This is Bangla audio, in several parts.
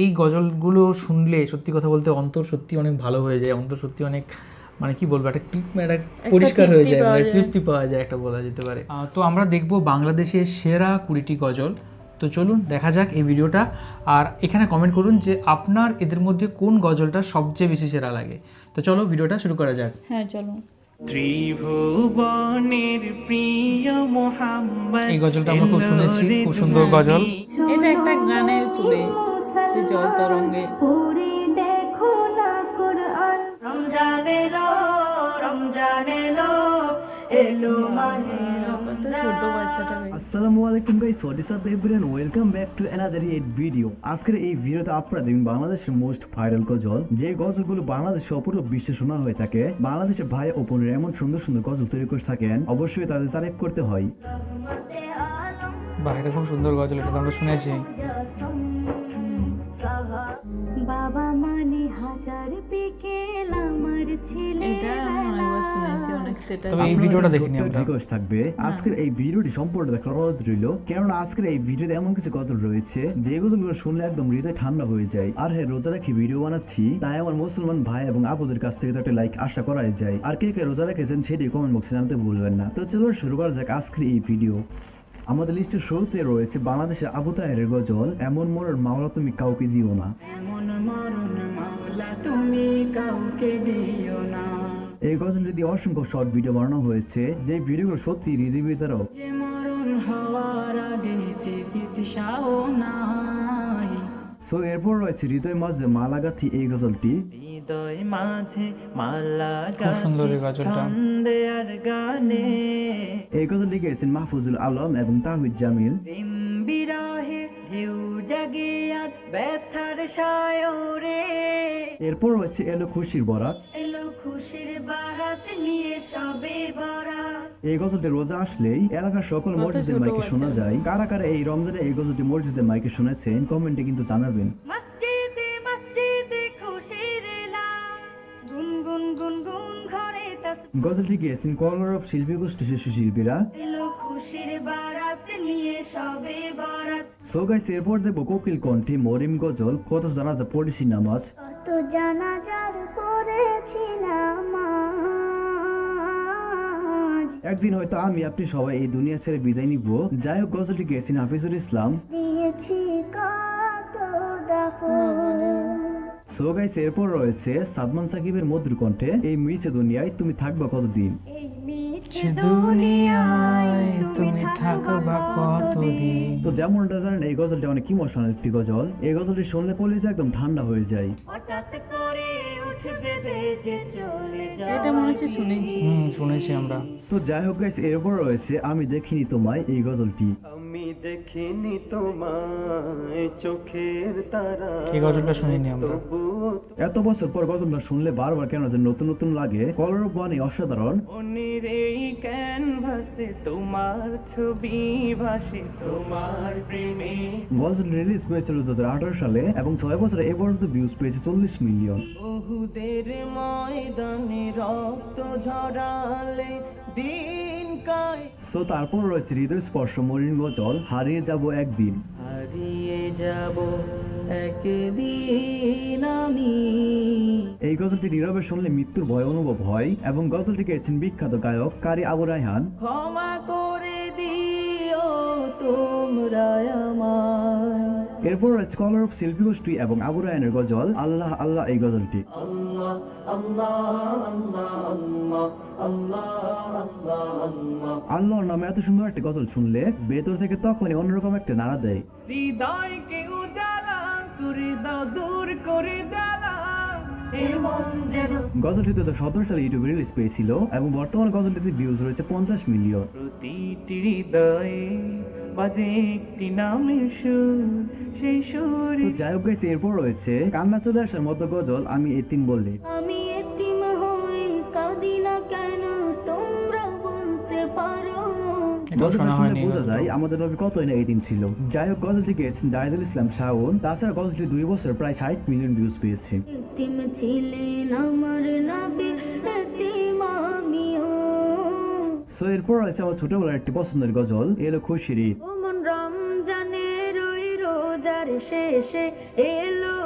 এই গজলগুলো শুনলে সত্যি কথা বলতে অন্তর সত্যি অনেক ভালো হয়ে যায়, অন্তর সত্যি অনেক মানে কি বলবো একটা পরিষ্কার হয়ে যায়, মানে তৃপ্তি পাওয়া যায় একটা বলা যেতে পারে। তো আমরা দেখব বাংলাদেশের সেরা 20টি গজল। তো চলুন দেখা যাক এই ভিডিওটা, আর এখানে কমেন্ট করুন যে আপনার এদের মধ্যে কোন গজলটা সবচেয়ে বেশি সেরা লাগে। তো চলো ভিডিওটা শুরু করা যাক। হ্যাঁ চলো। ত্রিভুবনের প্রিয় মোহাম্মদ, এই গজলটা আমরা খুব শুনেছি, খুব সুন্দর গজল। এটা একটা গানের সুরে, সে জল তরঙ্গে। দেখো না কুরআন রমজান এলো, রমজান এলো, এলো মাহে ছোট বাচ্চাটা। আসসালামু আলাইকুম guys, what is up everyone, welcome back to another video. আজকের এই ভিডিওতে আপনারা দেখবেন বাংলাদেশের মোস্ট ভাইরাল গজল, যে গজলগুলো বাংলাদেশে অপূর্ব বিশ্বে শোনা হয়ে থাকে। বাংলাদেশের ভাই ও বোনেরা এমন সুন্দর সুন্দর গজল তৈরি করে থাকেন, অবশ্যই তাদের তারিফ করতে হয়। বাহ, এটা খুব সুন্দর গজল, এটা তো আমরা শুনেছি। বাবা মানে হাজার বিকেল আমার ছেলে। এটা আমি অনেকবার শুনেছি, অনেক স্ট্যাটাস। তবে এই ভিডিওটা দেখিনি আমরা। রিকোয়েস্ট থাকবে আজকের এই ভিডিওটি সম্পূর্ণ দেখার অনুরোধ রইল, কারণ আজকের এই ভিডিওতে এমন কিছু গজল রয়েছে যে গজলগুলো শুনলে একদম হৃদয় ঠান্ডা হয়ে যায়। আর হ্যাঁ, রোজা রেখে ভিডিও বানাচ্ছি, তাই আমার মুসলমান ভাই এবং আপুদের কাছ থেকে তো একটা লাইক আশা করাই যায়। আর কে কে রোজা রেখেছেন সেটি কমেন্ট বক্সে জানাতে ভুলবেন না। তো চলো শুরু করা যাক আজকের এই ভিডিও। আমাদের লিস্টের শুরুতে রয়েছে বাংলাদেশের আবু তাহেরের গজল এমন মরণ মাওলা তুমি কাউকে দিও না। এমন মরণ মাওলা তুমি কাউকে দিও না, এই গজলটি দিয়ে অসংখ্য শর্ট ভিডিও বানানো হয়েছে, যে ভিডিওগুলো সত্যি হৃদয় বিতারক। যে মরণ হওয়ার আগে চিকিৎসাও নাই। সো এরপর রয়েছে হৃদয় মাঝে মালাগাথি এই গজলটি। হৃদয় মাঝে মালা খুব সুন্দর এই গজলটা। ছন্দে আর গানে, এই গজলটি গেয়েছেন মাহফুজুল আলম এবং তাহিদ জামিল। প্রেম বিরহে ঢেউ জাগে আজ ব্যথার সায়রে। এরপর রয়েছে এলো খুশির বরাত। এলো খুশির বারাত নিয়ে সবে বরাত। এই গজলটি রোজা আসলেই এলাকার সকল মসজিদের মাইকে শোনা যায়। কারা কারা এই রমজানে এই গজলটি মসজিদের মাইকে শুনেছেন কমেন্টে কিন্তু জানাবেন। মসজিদে মসজিদে খুশির এলাম, গুনগুন গুনগুন ঘরে তাসবিহ। গজলটি গেয়েছেন কলরব শিল্পী গোষ্ঠী শিশু শিল্পীরা। এলো খুশির বারাত নিয়ে সবে বরাত। সো গাইস, এরপর দেখবো কোকিল কণ্ঠে মরিম গজল কত জানাজা পড়েছি নামাজ। কত জানাজার পড়েছি নামাজ, একদিন হয়তো আমি আপনি সবাই এই দুনিয়া ছেড়ে বিদায় নিব। যাই হোক, গজলটি গেয়েছেন হাফিজুল ইসলাম। দিয়েছি কত দাফন। সো গাইস, এরপর রয়েছে সাদমান সাকিবের মধুর কণ্ঠে এই মিছে দুনিয়ায় তুমি থাকবা কতদিন। এই মিছে দুনিয়ায় তুমি থাকবা কতদিন। তো যেমনটা জানেন, এই গজলটা অনেক ইমোশনাল একটি গজল। এই গজলটি শুনলে কলিজা একদম ঠান্ডা হয়ে যায়। হঠাৎ করে উঠবে বেজে চলে যায়। এটা মনে হচ্ছে শুনেছি। শুনেছি আমরা। তো যাই হোক গাইস, এরপর রয়েছে আমি দেখিনি তোমায় এই গজলটি। আমি দেখিনি তোমায় চোখের তারা, এই গজলটা শুনিনি আমরা। তবুও এত বছর পর গজলটা শুনলে বারবার কেন যে নতুন নতুন লাগে। কলরব বাণী অসাধারণ। মনের এই ক্যানভাসে তোমার ছবি ভাসে, তোমার প্রেমে। গজল রিলিজ হয়েছিল 2018 সালে এবং 6 বছরে এ পর্যন্ত ভিউজ পেয়েছে 40 মিলিয়ন। বহুদের ময়দানে রক্ত ঝরালে দিন কায়, সো তারপর রয়েছে হৃদয় স্পর্শ মরিন গজল হারিয়ে যাব একদিন। হারিয়ে যাব একদিন আমি। এই গজলটি নীরবে শুনলে মৃত্যুর ভয় অনুভব হয় এবং গজলটি গেয়েছেন বিখ্যাত গায়ক কারি আবু রায়হান। ক্ষমা করে দিও তোমরা আমায়। এরপর রয়েছে কলরব শিল্পী গোষ্ঠী এবং আবু রায়হানের গজল আল্লাহ আল্লাহ এই গজলটি। আল্লাহ আল্লাহ আল্লাহ আল্লাহ আল্লাহ আল্লাহ আল্লাহ। আল্লাহর নামে এত সুন্দর একটা গজল শুনলে ভেতর থেকে তখনই অন্যরকম একটা নাড়া দেয়। হৃদয়কে উজালা করে দাও, দূর করে জ্বালা এমন যেন। গজলটি 2017 সালে ইউটিউবে রিলিজ পেয়েছিল এবং বর্তমানে গজলটিতে ভিউজ রয়েছে 50 মিলিয়ন। প্রতিটি হৃদয়ে বাজে একটি নামের সুর, সেই সুর। তো যাই হোক গাইস, এরপর রয়েছে কান্না চলে আসার মতো গজল আমি এতিম বললে। আমি এতিম হই কাঁদি না কেন তোমরা বলতে পারো। এটাও গজলটা শোনা শুনে হয়নি। বোঝা যায় আমাদের নবী কতই না এতিম ছিল। যাই হোক, গজলটি গেয়েছেন জাহিদুল ইসলাম শাওন। তাছাড়া গজলটি 2 বছর প্রায় 60 মিলিয়ন ভিউজ পেয়েছে। এতিম ছিলেন আমার নবী, এতিম আমিও। সো এরপর রয়েছে আমার ছোটবেলার একটি পছন্দের গজল এলো খুশির ঈদ। ওমন রমজানের ওই রোজার শেষে এলো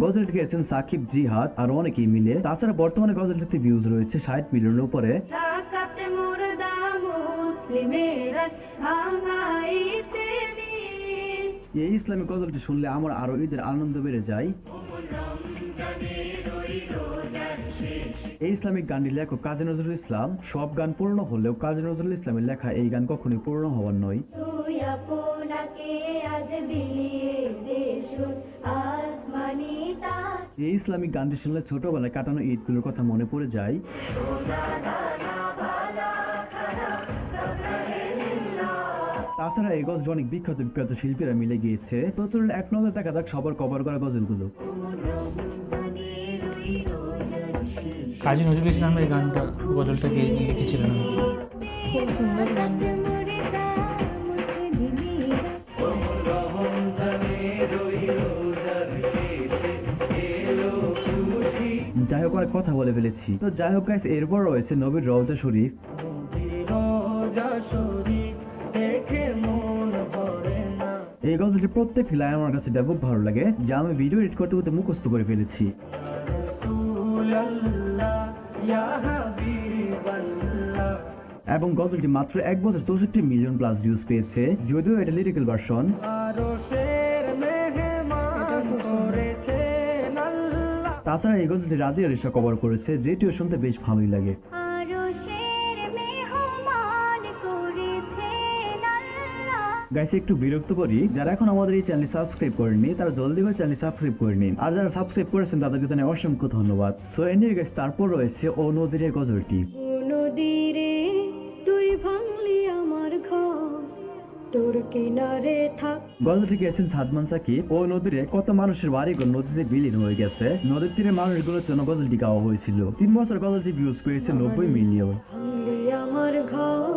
গজলটি গেয়েছেন সাকিব, জিহাদ আর অনেকেই মিলে। তাছাড়া বর্তমানে গজলটিতে ভিউজ রয়েছে 60 মিলিয়নের উপরে। জাকাতে মুর্দা মুসলিমের ভাঙাইতে দিন। এই ইসলামিক গজলটি শুনলে আমার আরো ঈদের আনন্দ বেড়ে যায়। এই ইসলামিক গানটির লেখক কাজী নজরুল ইসলাম। সব গান পূর্ণ হলেও কাজী নজরুল ইসলামের লেখা এই গান কখনোই পূর্ণ হওয়ার নয়। তুই আপনাকে আজ বিলিয়ে দে শুন আসমানি তার। এই ইসলামিক গানটি শুনলে ছোটবেলায় কাটানো ঈদগুলোর কথা মনে পড়ে যায়। তাছাড়া এই গজল অনেক বিখ্যাত বিখ্যাত শিল্পীরা মিলে গিয়েছে। তো চলুন এক নজর দেখা যাক সবার কভার করা গজলগুলো। কাজী নজরুল ইসলাম এই গানটা গজলটাকে লিখেছিলেন। খুব সুন্দর গান। যাই হোক, অনেক কথা বলে ফেলেছি। তো যাই হোক গাইস, এরপর রয়েছে নবীর রওজা শরীফ। রোজা শরীফ দেখে মন ভরে না। এই গজলটির প্রত্যেকটি লাইন আমার কাছে ব্যাপক ভালো লাগে, যা আমি ভিডিও এডিট করতে করতে মুখস্থ করে ফেলেছি। রাসূলুল্লাহ ইয়া হাবিবাল্লাহ। এবং গজলটি মাত্র 1 বছর 64 মিলিয়ন প্লাস ভিউজ পেয়েছে, যদিও এটা লিরিক্যাল ভার্সন। আরশের মেহমান করেছেন আল্লাহ। তাছাড়া এই গজলটি রাজিয়া রিশা কভার করেছে, যেটিও শুনতে বেশ ভালোই লাগে। আরশের মেহমান করেছেন আল্লাহ। গাইস, একটু বিরক্ত করি, যারা এখন আমাদের এই চ্যানেল সাবস্ক্রাইব করেননি তারা জলদি করে চ্যানেল সাবস্ক্রাইব করে নিন, আর যারা সাবস্ক্রাইব করেছেন তাদেরকে জানাই অসংখ্য ধন্যবাদ। সো এনিওয়ে গাইস, তারপর রয়েছে ও নদীর এই গজলটি। নদীরে তুই ভাঙলি আমার ঘর, তোর কিনারে থাক। গজলটি গেছেন সাদমান সাকিব। ও নদীরে কত মানুষের বাড়িঘর নদীতে বিলীন হয়ে গেছে, নদীর তীরে মানুষগুলোর জন্য গজলটি গাওয়া হয়েছিল। 3 বছর গজলটি ভিউজ পেয়েছে 90 মিলিয়ন। ভাঙলি আমার ঘর,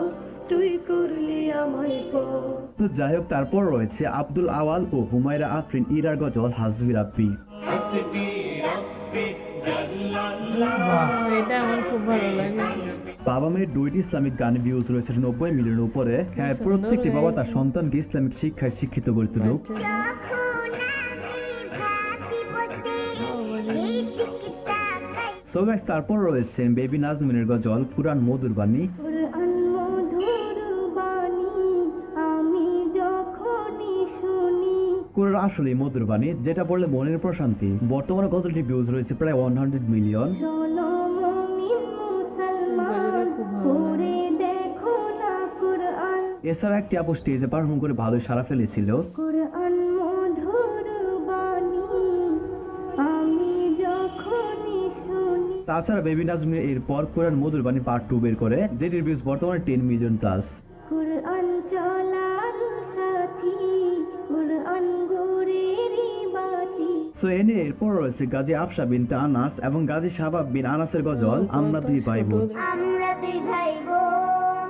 তুই করলি আমায় পর। তো যাই হোক, তারপর রয়েছে আব্দুল আওয়াল ও হুমায়রা আফরিন ইরার গজল হাসবি রাব্বি। এটা আমার খুব ভালো লাগে। বাবা মেয়ের দুইটি ইসলামিক গানে ভিউজ রয়েছে 90 মিলিয়নের উপরে। হ্যাঁ, প্রত্যেকটি বাবা তার সন্তানকে ইসলামিক শিক্ষায় শিক্ষিত করে তুলুক। সো গাইস, তারপর রয়েছে বেবি নাজমিনের গজল কুরআন মধুর বাণী। কুরআন মধুর বাণী আমি যখনই শুনি। কুরআন আসলে মধুর বাণী, যেটা পড়লে মনের প্রশান্তি। বর্তমানে গজলটি ভিউজ রয়েছে প্রায় 100 মিলিয়ন। শোনো মুমিন মুসলমান, পড়ে দেখো না কুরআন। এছাড়া একটি আপু স্টেজে পারফর্ম করে ভালোই সাড়া ফেলেছিল। কুরআন মধুর বাণী আমি যখনই শুনি। তাছাড়া বেবি নাজমিন এরপর কুরআন মধুর বাণী পার্ট 2 বের করে, যেটির ভিউজ বর্তমানে 10 মিলিয়ন প্লাস। কুরআন চলার সাথী, কুরআন গোরেরি বাতি। সো এনে এরপর রয়েছে গাজী আফসা বিনতে আনাস এবং গাজী শাবাব বিন আনাসের গজল আমরা দুই ভাই বোন। আমরা দুই ভাই বোন,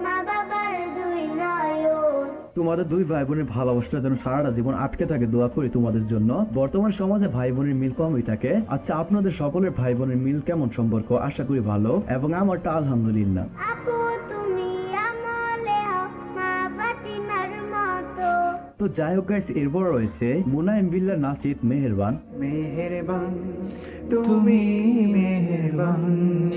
মা বাবার দুই নয়ন। তোমাদের দুই ভাই বোনের ভালোবাসাটা যেন সারাটা জীবন আটকে থাকে, দোয়া করি তোমাদের জন্য। বর্তমান সমাজে ভাই বোনের মিল কমই থাকে। আচ্ছা, আপনাদের সকলের ভাই বোনের মিল কেমন সম্পর্ক? আশা করি ভালো, এবং আমারটা আলহামদুলিল্লাহ। আপু তুমি আমলে হও মা ফাতিমার মতো। তো যাই হোক গাইস, এরপর রয়েছে মুনাইম বিল্লাহ নাসিদ মেহেরবান। মেহেরবান তুমি মেহেরবান।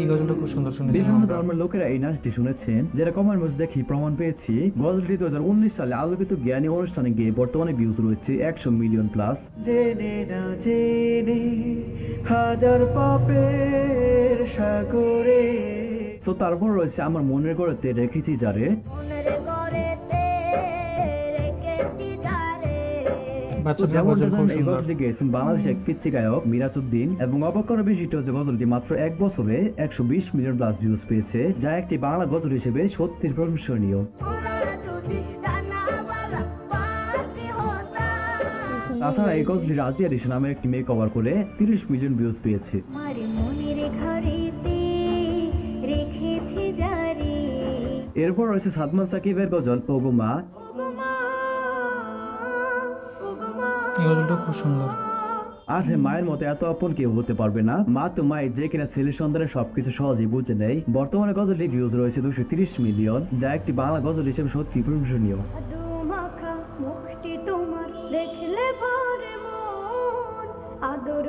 এই গজলটা খুব সুন্দর শুনেছিলাম বিভিন্ন আমরা। ধর্মের লোকেরা এই নাচটি শুনেছেন, যেটা কমেন্ট বক্সে দেখি প্রমাণ পেয়েছি। গজলটি 2019 সালে আলোকিত জ্ঞানী অনুষ্ঠানে গিয়ে বর্তমানে ভিউজ রয়েছে 100 মিলিয়ন প্লাস। জেনে না জেনে হাজার পাপের সাগরে। সো তারপর রয়েছে আমার মনের গড়েতে রেখেছি যারে। মনের ঘরেতে রেখেছি যারে। বাচ্চাদের যেমন গজল খুব এই সুন্দর। গজলটি গেয়েছেন বাংলাদেশের এক পিচ্চি গায়ক মিরাজউদ্দিন, এবং অবাক করার বিষয়টি হচ্ছে গজলটি মাত্র 1 বছরে 120 মিলিয়ন প্লাস ভিউজ পেয়েছে, যা একটি বাংলা গজল হিসেবে সত্যির প্রশংসনীয়। ওরা যদি ডানাওয়ালা পাখি হতাম। তাছাড়া এই গজলটি রাজিয়া রিশা নামের একটি মেয়ে কভার করে 30 মিলিয়ন ভিউজ পেয়েছে। আমার মনের ঘরেতে রেখেছি যারে। এরপর রয়েছে সাদমান সাকিবের গজল ওগো মা। ওগো মা, ওগো মা। এই গজলটা খুব সুন্দর। আর হ্যাঁ, মায়ের মতো এত আপন কেউ হতে পারবে না। মা তো মাই, যে কিনা ছেলে সন্তানের সবকিছু সহজেই বুঝে নেয়। বর্তমানে গজলটি ভিউজ রয়েছে 230 মিলিয়ন, যা একটি বাংলা গজল হিসেবে সত্যি প্রশংসনীয়। আদু মাখা মুখটি তোমার দেখলে ভরে মন, আদর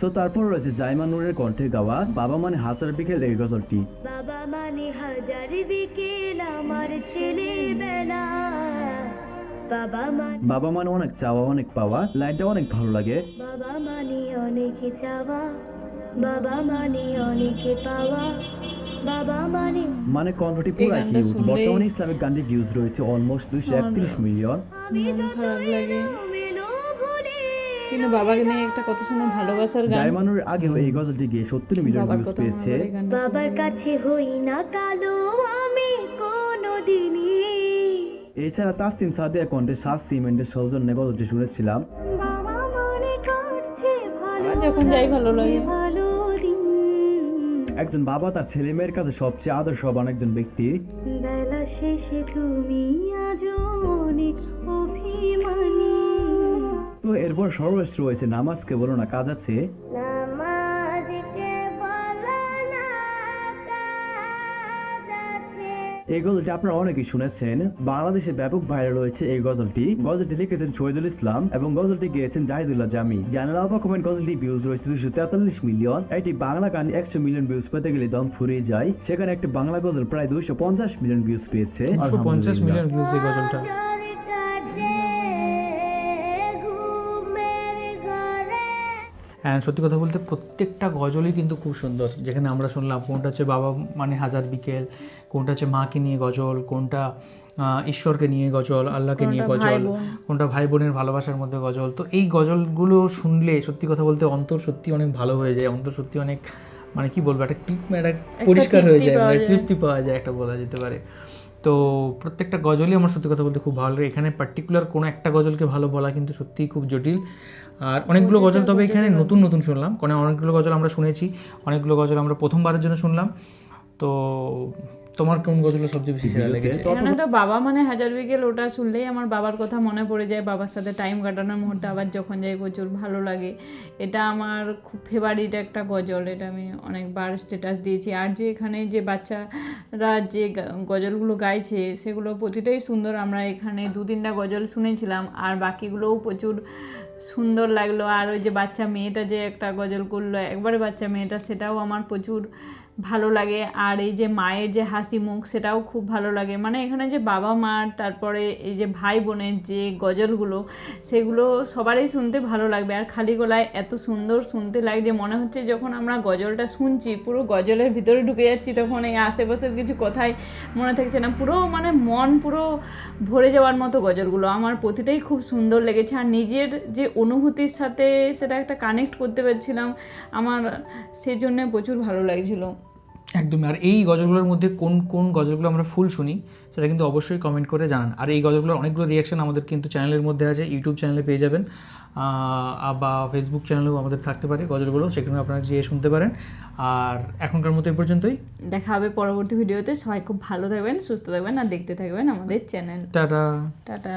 সো তারপর রয়েছে জাইমা নূরের কণ্ঠে গাওয়া বাবা মানে হাজার বিকেল এই গজলটি। বাবা মানে হাজার বিকেল আমার ছেলেবেলা, বাবা মানে অনেক চাওয়া অনেক পাওয়া, লাইনটা অনেক ভালো লাগে। বাবা মানে অনেক চাওয়া, বাবা মানে অনেক পাওয়া, বাবা মানে কণ্ঠটি পুরো গানটা কিউট। শুনলেই- বর্তমানে ইসলামিক গানটি ভিউজ রয়েছে অলমোস্ট 231 মিলিয়ন। মন খারাপ লাগে, কিন্তু বাবাকে নিয়ে একটা কত সুন্দর ভালোবাসার গান। জাইমা নূরের আগেও এই গজলটি গিয়ে 70 মিলিয়ন বাবার ভিউজ কথা মনে পেয়েছে। পড়ে গানটা শুনলে। বাবার কাছে হই না কালো আমি কোনোদিনই, এছাড়া তাসনিম সাদিয়া কণ্ঠে সাত সিমেন্টের সৌজন্যে গজলটি শুনেছিলাম। বাবা মনে করছে ভালো আমার যখন যাই ভালো লাগে। ভালো দিন, একজন বাবা তার ছেলে মেয়ের কাছে সবচেয়ে আদর্শবান একজন ব্যক্তি। বেলা শেষে তুমি আজও অনেক অভিমানী, তো এরপর সর্বশেষ রয়েছে নামাজকে বলো না কাজ আছে। নামাজকে বলো না কাজ আছে। এই গজলটি আপনারা অনেকেই শুনেছেন, বাংলাদেশে ব্যাপক ভাইরাল হয়েছে এই গজলটি। গজলটি লিখেছেন শহীদুল ইসলাম এবং গজলটি গেয়েছেন জাহিদুল্লাহ জামি। জানালা অবাক হবেন গজলটি ভিউজ রয়েছে 243 মিলিয়ন। একটি বাংলা গান 100 মিলিয়ন ভিউজ পেতে গেলে দম ফুরিয়ে যায়, সেখানে একটি বাংলা গজল প্রায় 250 মিলিয়ন ভিউজ পেয়েছে। 250 মিলিয়ন ভিউজ এই গজলটা। ঝড় কাটে ঘুমের ঘরে, হ্যাঁ, সত্যি কথা বলতে প্রত্যেকটা গজলই কিন্তু খুব সুন্দর। যেখানে আমরা শুনলাম কোনটা হচ্ছে বাবা মানে হাজার বিকেল, কোনটা হচ্ছে মাকে নিয়ে গজল, কোনটা ঈশ্বরকে নিয়ে গজল, আল্লাহকে নিয়ে কোনটা ভাই গজল, বোন। কোনটা ভাই বোনের ভালোবাসার মধ্যে গজল। তো এই গজলগুলো শুনলে সত্যি কথা বলতে অন্তর সত্যি অনেক ভালো হয়ে যায়, অন্তর সত্যি অনেক মানে কি বলবো একটা পরিষ্কার হয়ে যায়, মানে তৃপ্তি পাওয়া যায় একটা বলা যেতে পারে। তো প্রত্যেকটা গজলই আমার সত্যি কথা বলতে খুব ভালো লাগে। এখানে পার্টিকুলার কোনো একটা গজলকে ভালো বলা কিন্তু সত্যিই খুব জটিল। আর অনেকগুলো গজল তবে এখানে নতুন নতুন শুনলাম, কারণ অনেকগুলো গজল আমরা শুনেছি, অনেকগুলো গজল আমরা প্রথমবারের জন্য শুনলাম। তো তোমার কোন গজলটা সবচেয়ে বেশি সেরা লেগেছে? এখানে তো বাবা মানে হাজার বিকেল, ওটা শুনলেই আমার বাবার কথা মনে পড়ে যায়, বাবার সাথে টাইম কাটানোর মুহূর্তে আবার যখন যাই প্রচুর ভালো লাগে। এটা আমার খুব ফেভারিট একটা গজল, এটা আমি অনেকবার স্ট্যাটাস দিয়েছি। আর যে এখানে যে বাচ্চারা যে গজলগুলো গাইছে সেগুলো প্রতিটাই সুন্দর। আমরা এখানে 2-3টা গজল শুনেছিলাম আর বাকিগুলোও প্রচুর সুন্দর লাগলো। আর ওই যে বাচ্চা মেয়েটা যে একটা গজল করলো, একবারে বাচ্চা মেয়েটা, সেটাও আমার প্রচুর ভালো লাগে। আর এই যে মায়ের যে হাসি মুখ, সেটাও খুব ভালো লাগে। মানে এখানে যে বাবা মার, তারপরে এই যে ভাই বোনের যে গজলগুলো, সেগুলো সবারই শুনতে ভালো লাগবে। আর খালি গলায় এত সুন্দর শুনতে লাগছে, মনে হচ্ছে যখন আমরা গজলটা শুনছি পুরো গজলের ভিতরে ঢুকে যাচ্ছি, তখন এই আশেপাশের কিছু কথাই মনে থাকছে না, পুরো মানে মন পুরো ভরে যাওয়ার মতো গজলগুলো। আমার প্রতিটাই খুব সুন্দর লেগেছে। আর নিজের যে অনুভূতির সাথে সেটা একটা কানেক্ট করতে পারছিলাম, আমার সেই জন্য প্রচুর ভালো লাগছিল। একদমই। আর এই গজলগুলোর মধ্যে কোন কোন গজলগুলো আমরা ফুল শুনি সেটা কিন্তু অবশ্যই কমেন্ট করে জানান। আর এই গজলগুলোর অনেকগুলো রিয়াকশন আমাদের কিন্তু চ্যানেলের মধ্যে আছে, ইউটিউব চ্যানেলে পেয়ে যাবেন, বা ফেসবুক চ্যানেলেও আমাদের থাকতে পারে গজলগুলো, সেখানে আপনারা যেয়ে শুনতে পারেন। আর এখনকার মতো এই পর্যন্তই, দেখা হবে পরবর্তী ভিডিওতে। সবাই খুব ভালো থাকবেন, সুস্থ থাকবেন আর দেখতে থাকবেন আমাদের চ্যানেল। টাটা। টাটা।